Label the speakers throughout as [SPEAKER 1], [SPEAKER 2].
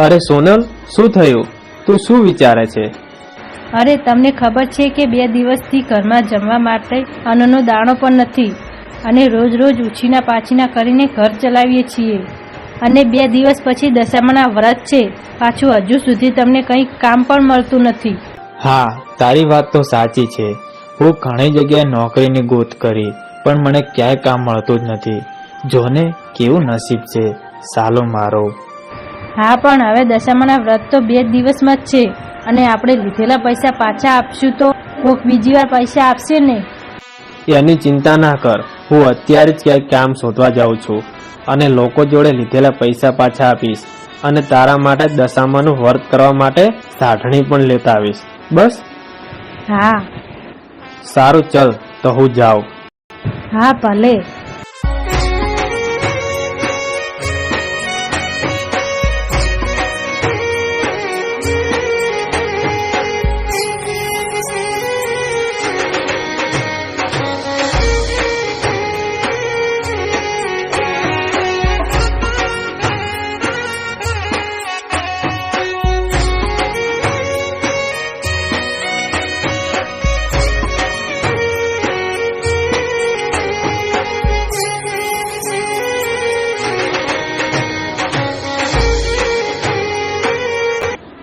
[SPEAKER 1] અરે સોનલ, શું થયું? તું શું વિચારે છે?
[SPEAKER 2] અરે તમને ખબર છે કે 2 દિવસથી ઘરમાં જમવા માટે અન્નનો દાણો પણ નથી અને રોજ રોજ ઉછીના પાછીના કરીને ઘર ચલાવીએ છીએ અને 2 દિવસ પછી દશામાના વ્રત છે, પાછું હજુ સુધી તમને કંઈ કામ પણ મળતું નથી.
[SPEAKER 1] હા, તારી વાત તો સાચી છે. હું ઘણી જગ્યાએ નોકરીની ગોત કરી પણ મને ક્યાંય કામ મળતું જ નથી. જોને કેવું નસીબ છે સાલો મારો.
[SPEAKER 2] હા, પણ હવે દશામાના વ્રત તો 2 દિવસમાં જ છે અને આપણે લીધેલા પૈસા પાછા આપશું તો કોક બીજી વાર પૈસા આપશે ને.
[SPEAKER 1] એની ચિંતા ના કર, હું અત્યારે જ ક્યાંય કામ શોધવા જાઉં છું અને લોકો જોડે લીધેલા પૈસા પાછા આપીશ અને તારા માટે દશામાનું વ્રત કરવા માટે સાઠણી પણ લેતા આવીશ. બસ.
[SPEAKER 2] હા.
[SPEAKER 1] સારું, ચલ તો હું જાઉં.
[SPEAKER 2] હા, ભલે.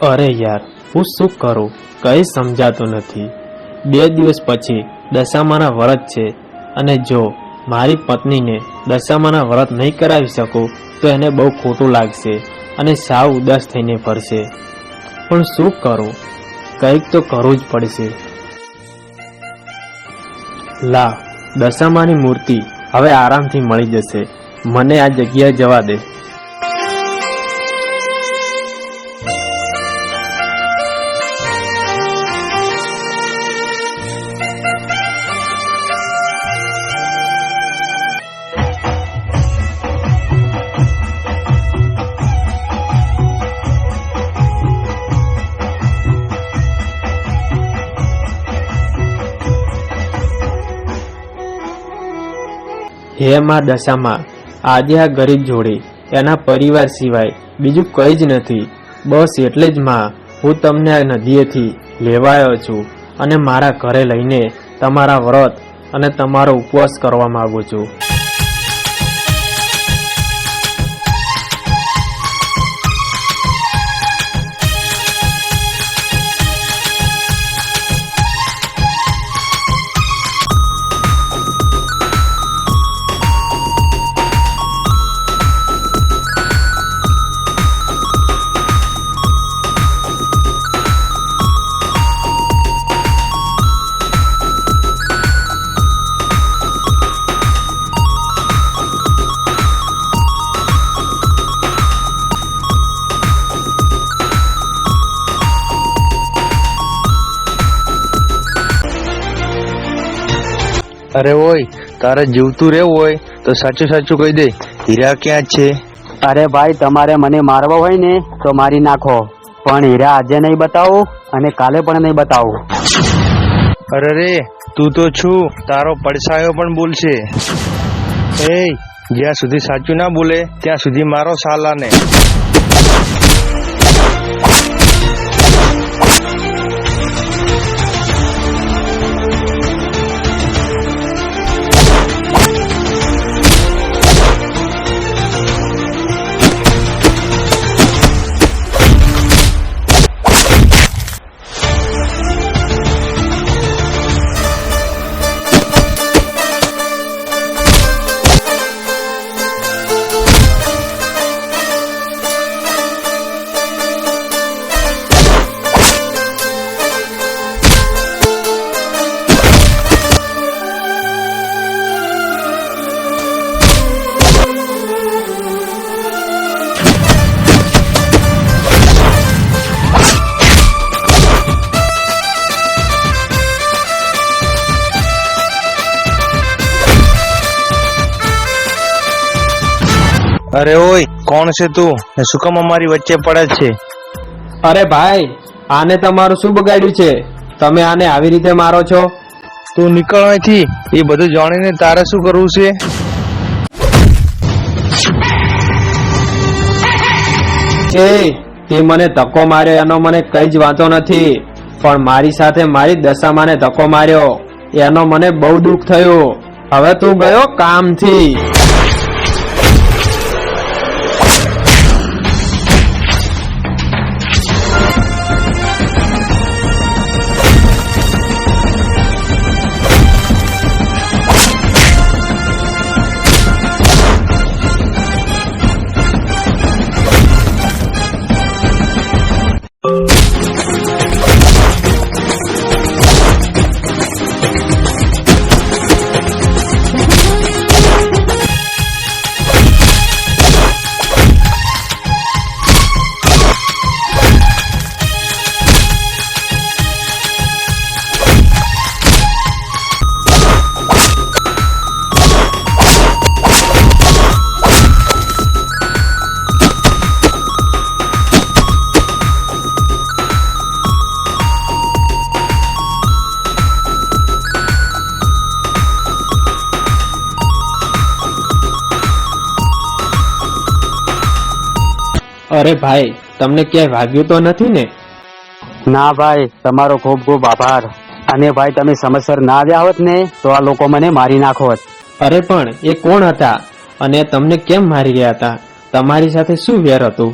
[SPEAKER 1] અરે યાર, હું શું કરું કઈ સમજાતું નથી. 2 દિવસ પછી દશામાના વ્રત છે અને જો મારી પત્નીને દશામાના વ્રત નહીં કરાવી શકું તો એને બહુ ખોટું લાગશે અને સાવ ઉદાસ થઈને ફરશે. પણ શું કરું? કંઈક તો કરવું જ પડશે. લા, દશામાની મૂર્તિ હવે આરામથી મળી જશે. મને આ જગ્યાએ જવા દે. હે માં દશામાં, આજે આ ગરીબ જોડે એના પરિવાર સિવાય બીજું કંઈ જ નથી. બસ એટલે જ માં હું તમને આ નદીએથી લેવા આવ્યો છું અને મારા ઘરે લઈને તમારા વ્રત અને તમારો ઉપવાસ કરવા માંગુ છું.
[SPEAKER 3] અરે ઓય, તારે જીવતું રહેવું હોય તો સાચું સાચું કહી દે, હીરા ક્યાં છે?
[SPEAKER 4] અરે ભાઈ, તમારે મને મારવા હોય ને તો મારી નાખો, પણ હીરા આજે નહીં બતાવું અને કાલે પણ નહીં બતાવું.
[SPEAKER 3] અરે રે, તું તો છું, તારો પડછાયો પણ બોલશે. એ જ્યાં સુધી સાચું ના બોલે ત્યાં સુધી મારો સાલાને. અરે ઓય, કોણ છે તું ને શું કામ અમારી વચ્ચે પડે છે?
[SPEAKER 1] અરે ભાઈ, આને તમારું શું બગાડ્યું છે? તમે આને આવી રીતે મારો છો?
[SPEAKER 3] તું નીકળ અહીંથી. એ બધું જાણીને તારે શું કરવું છે?
[SPEAKER 1] એ તે મને ધક્કો માર્યો એનો મને કઈ જ વાંધો નથી, પણ મારી સાથે મારી દશામાને ધક્કો માર્યો એનો મને બહુ દુઃખ થયું. હવે તું ગયો કામથી. અરે ભાઈ, તમને ક્યાંય વાગ્યું તો નથી ને?
[SPEAKER 4] ના ભાઈ, તમારો ખૂબ ખૂબ આભાર. અને ભાઈ તમે સમયસર ના આવ્યા હોત ને તો આ લોકો મને મારી નાખોત.
[SPEAKER 1] અરે પણ એ કોણ હતા અને તમને કેમ મારી ગયા હતા? તમારી સાથે શું વેર હતું?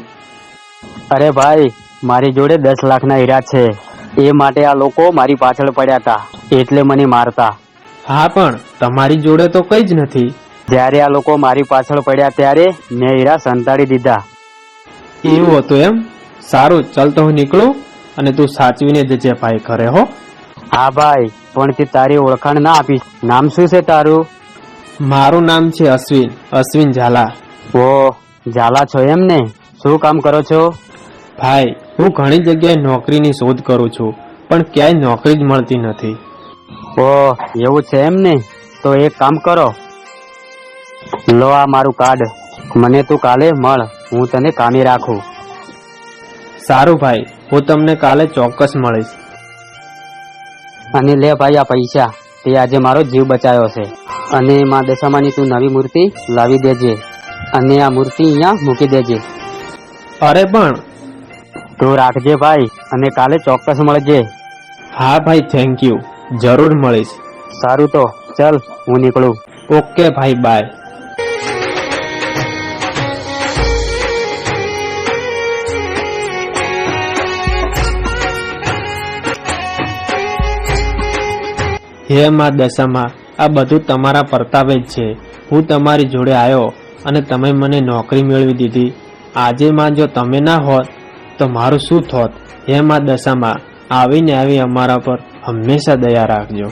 [SPEAKER 4] અરે ભાઈ, મારી જોડે 10 લાખના હીરા છે, એ માટે આ લોકો મારી પાછળ પડ્યા હતા, એટલે મને મારતા.
[SPEAKER 1] હા, પણ તમારી જોડે તો કઈ જ નથી.
[SPEAKER 4] જ્યારે આ લોકો મારી પાછળ પડ્યા ત્યારે મેં હીરા સંતાડી દીધા.
[SPEAKER 1] એવું હતું એમ? સારું, ચાલ તો હું નીકળું અને તું સાચવીને જજે ભાઈ ઘરે હો.
[SPEAKER 4] હા ભાઈ, પણ તે તારી ઓળખાણ ના આપીશ. નામ શું છે તારું?
[SPEAKER 1] મારું નામ છે અશ્વિન, અશ્વિન ઝાલા.
[SPEAKER 4] ઓ, ઝાલા છો એમ ને? શું કામ કરો છો?
[SPEAKER 1] ભાઈ, હું ઘણી જગ્યાએ નોકરીની શોધ કરું છું, પણ ક્યાંય નોકરી જ મળતી નથી.
[SPEAKER 4] ઓ, એવું છે એમ ને? તો એક કામ કરો, લો આ મારું કાર્ડ, મને તું કાલે મળ, હું તને કામે રાખું.
[SPEAKER 1] સારું ભાઈ, હું તમને કાલે ચોક્કસ મળીશ.
[SPEAKER 4] અને લે ભાઈ આ પૈસા, તે આજે મારો જીવ બચાવ્યો છે. અને માં દશામાની તું નવી મૂર્તિ લાવી દેજે, અને આ મૂર્તિ અહીંયા મૂકી દેજે.
[SPEAKER 1] અરે પણ
[SPEAKER 4] તું રાખજે ભાઈ, અને કાલે ચોક્કસ મળજે.
[SPEAKER 1] હા ભાઈ, થેન્ક યુ, જરૂર મળીશ.
[SPEAKER 4] સારું તો ચલ, હું નીકળું.
[SPEAKER 1] ઓકે ભાઈ, બાય. હે માં દશામાં, આ બધું તમારા પ્રતાપે જ છે. હું તમારી જોડે આવ્યો અને તમે મને નોકરી મેળવી દીધી. આજે માં જો તમે ના હોત તો મારું શું થોત? હે માં દશામાં, આવીને આવી અમારા પર હંમેશા દયા રાખજો.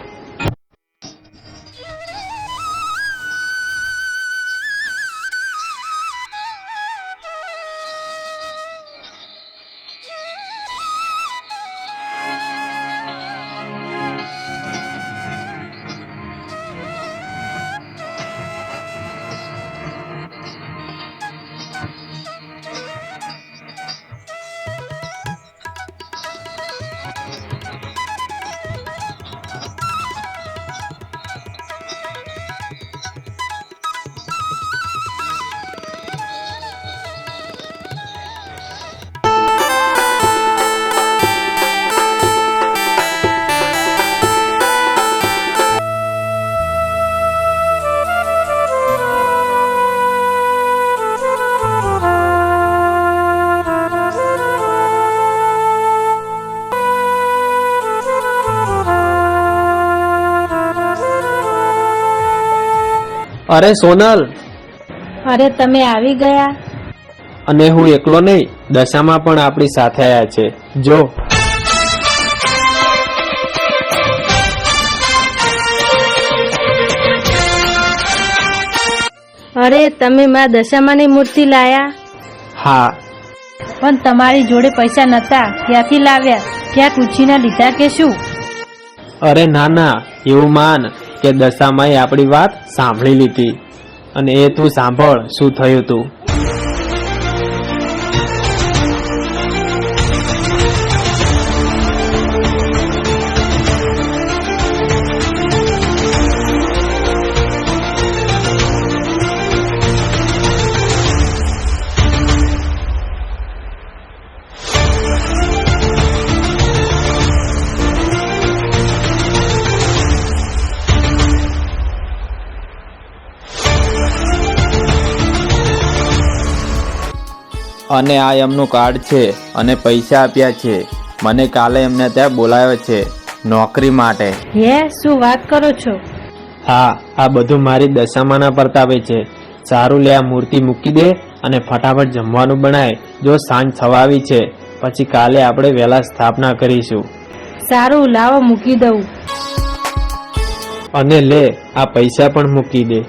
[SPEAKER 1] અરે સોનલ,
[SPEAKER 2] અરે તમે આવી ગયા?
[SPEAKER 1] અને હું એકલો નહીં, દશામાં પણ આપણી સાથે આવ્યા છે. જો
[SPEAKER 2] અરે તમે માં દશામાની મૂર્તિ લાયા?
[SPEAKER 1] હા,
[SPEAKER 2] પણ તમારી જોડે પૈસા નતા, ક્યાંથી લાવ્યા? ક્યાંક ઉછીના લીધા કે શું?
[SPEAKER 1] અરે ના ના, એવું માન કે દશામાએ આપણી વાત સાંભળી લીધી. અને એ તું સાંભળ શું થયું તું.
[SPEAKER 5] અને આ એમનું કાર્ડ છે અને પૈસા આપ્યા છે. મને કાલે એમને ત્યાં બોલાવ્યો છે નોકરી માટે.
[SPEAKER 2] હે, શું વાત કરો છો?
[SPEAKER 1] હા, આ બધું મારી દશામાના પ્રતાપે છે. સારું લે, આ મૂર્તિ મૂકી દે અને ફટાફટ જમવાનું બનાય. જો સાંજ થવા આવી છે પછી કાલે આપણે વહેલા સ્થાપના કરીશું.
[SPEAKER 2] સારું, લાવો મૂકી દઉં.
[SPEAKER 1] અને લે, આ પૈસા પણ મૂકી દે.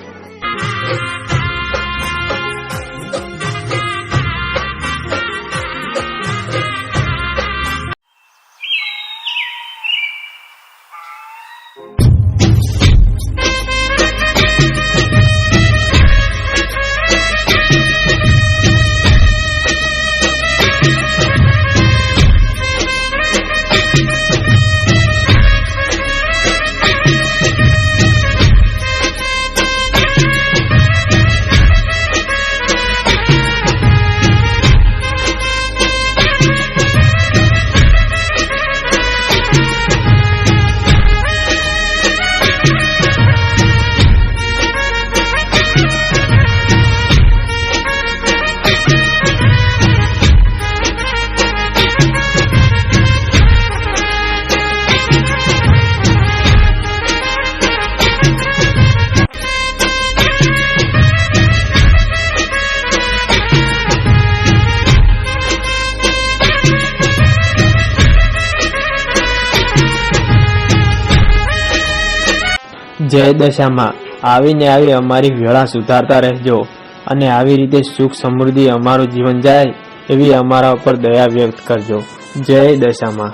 [SPEAKER 1] જય દશામાં, આવીને આવી અમારી વેળા સુધારતા રહેજો અને આવી રીતે સુખ સમૃદ્ધિ અમારું જીવન જાય એવી અમારા ઉપર દયા વ્યક્ત કરજો. જય દશામાં.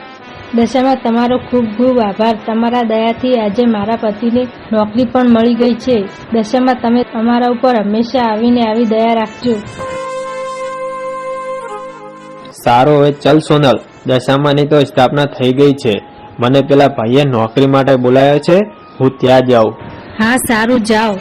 [SPEAKER 2] દશામાં તમારો ખૂબ ખૂબ આભાર. તમારા દયાથી આજે મારા પતિને નોકરી પણ મળી ગઈ છે. દશામાં, તમે અમારા ઉપર હંમેશા આવીને આવી દયા રાખજો.
[SPEAKER 1] સારું, હવે ચલ સોનલ, દશામાની તો સ્થાપના થઈ ગઈ છે. મને પેલા ભાઈએ નોકરી માટે બોલાયો છે, હું ત્યાં જાઉં.
[SPEAKER 2] હા, સારું, જાઓ.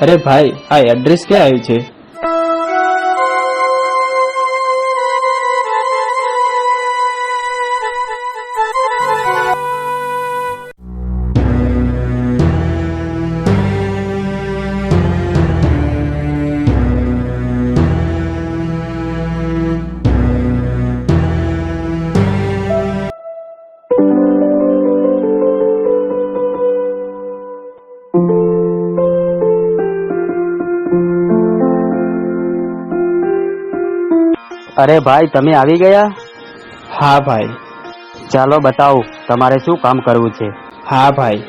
[SPEAKER 1] અરે ભાઈ, આ એડ્રેસ ક્યાં આવ્યું છે?
[SPEAKER 4] અરે ભાઈ, તમે આવી ગયા?
[SPEAKER 1] હા ભાઈ.
[SPEAKER 4] ચાલો બતાવો, તમારે શું કામ કરવું છે?
[SPEAKER 1] હા ભાઈ.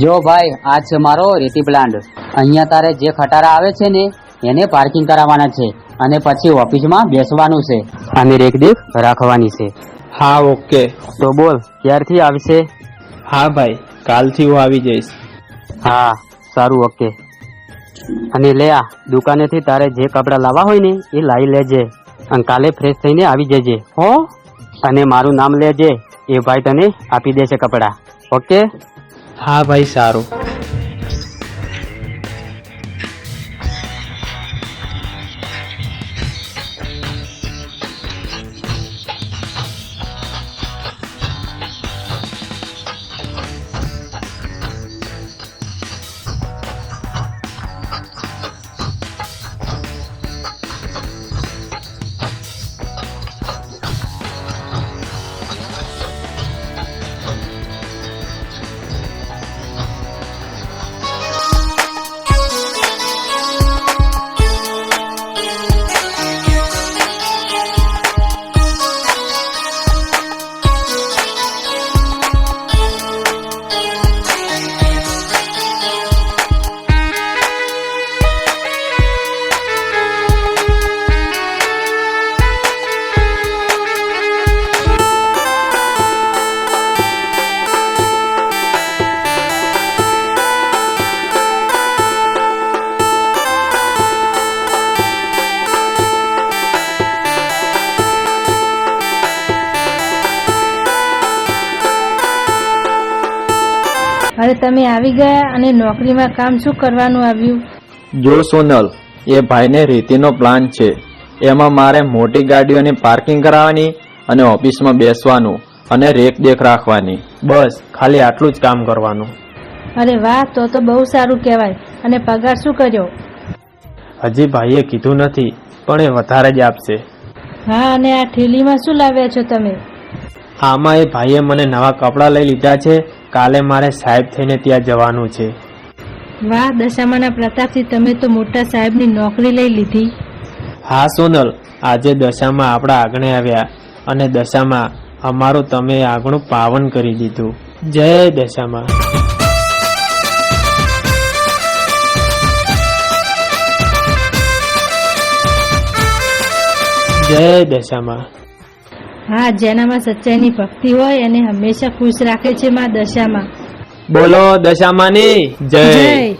[SPEAKER 4] જો ભાઈ, આ છે મારો રેતી પ્લાન્ટ. અહીંયા તારે જે ખટારા આવે છે ને એને પાર્કિંગ કરાવવાના છે અને પછી ઓફિસમાં બેસવાનું છે અને રેખદેખ રાખવાની છે.
[SPEAKER 1] હા, ઓકે.
[SPEAKER 4] તો બોલ, ક્યારથી આવશે?
[SPEAKER 1] હા ભાઈ, કાલથી હું આવી જઈશ.
[SPEAKER 4] હા, સારું, ઓકે. અને લે, આ દુકાનેથી તારે જે કપડાં લાવવા હોય ને એ લાવી લેજે અને કાલે ફ્રેશ થઈને આવી જજે હો. અને મારું નામ લેજે, એ ભાઈ તને આપી દેશે કપડાં. ઓકે?
[SPEAKER 1] હા ભાઈ, સારું.
[SPEAKER 2] અરે તમે આવી ગયા અને નોકરીમાં કામ શું કરવાનું આવ્યું?
[SPEAKER 5] જો સોનલ, એ ભાઈને રીતિનો પ્લાન છે. એમાં મારે મોટી ગાડીઓની પાર્કિંગ કરાવવાની અને ઓફિસમાં બેસવાનું અને રેખદેખ રાખવાની.
[SPEAKER 1] બસ ખાલી આટલું જ કામ કરવાનું.
[SPEAKER 2] અરે વાહ, તો બહુ સારું કહેવાય. અને પગાર શું કર્યો?
[SPEAKER 1] હજી ભાઈએ કીધું નથી, પણ એ વધારે જ આપશે.
[SPEAKER 2] હા, અને આ થેલીમાં શું લાવ્યા છો તમે?
[SPEAKER 1] આમાં એ ભાઈએ મને નવા કપડાં લઈ લીધા છે. કાલે મારે સાહેબ થઈને ત્યાં જવાનું છે.
[SPEAKER 2] વાહ, દશામાના પ્રતાપથી તમે તો મોટા સાહેબની નોકરી લઈ લીધી.
[SPEAKER 1] હા સોનલ, આજે દશામાં આપણા આંગણે આવ્યા અને દશામાં અમારું તમે આંગણું પાવન કરી દીધું. જય દશામાં. જય દશામાં.
[SPEAKER 2] હા, જેનામાં સચ્ચાઈની ભક્તિ હોય એને હંમેશા ખુશ રાખે છે માં દશામાં.
[SPEAKER 1] બોલો દશામાની જય.
[SPEAKER 2] જય.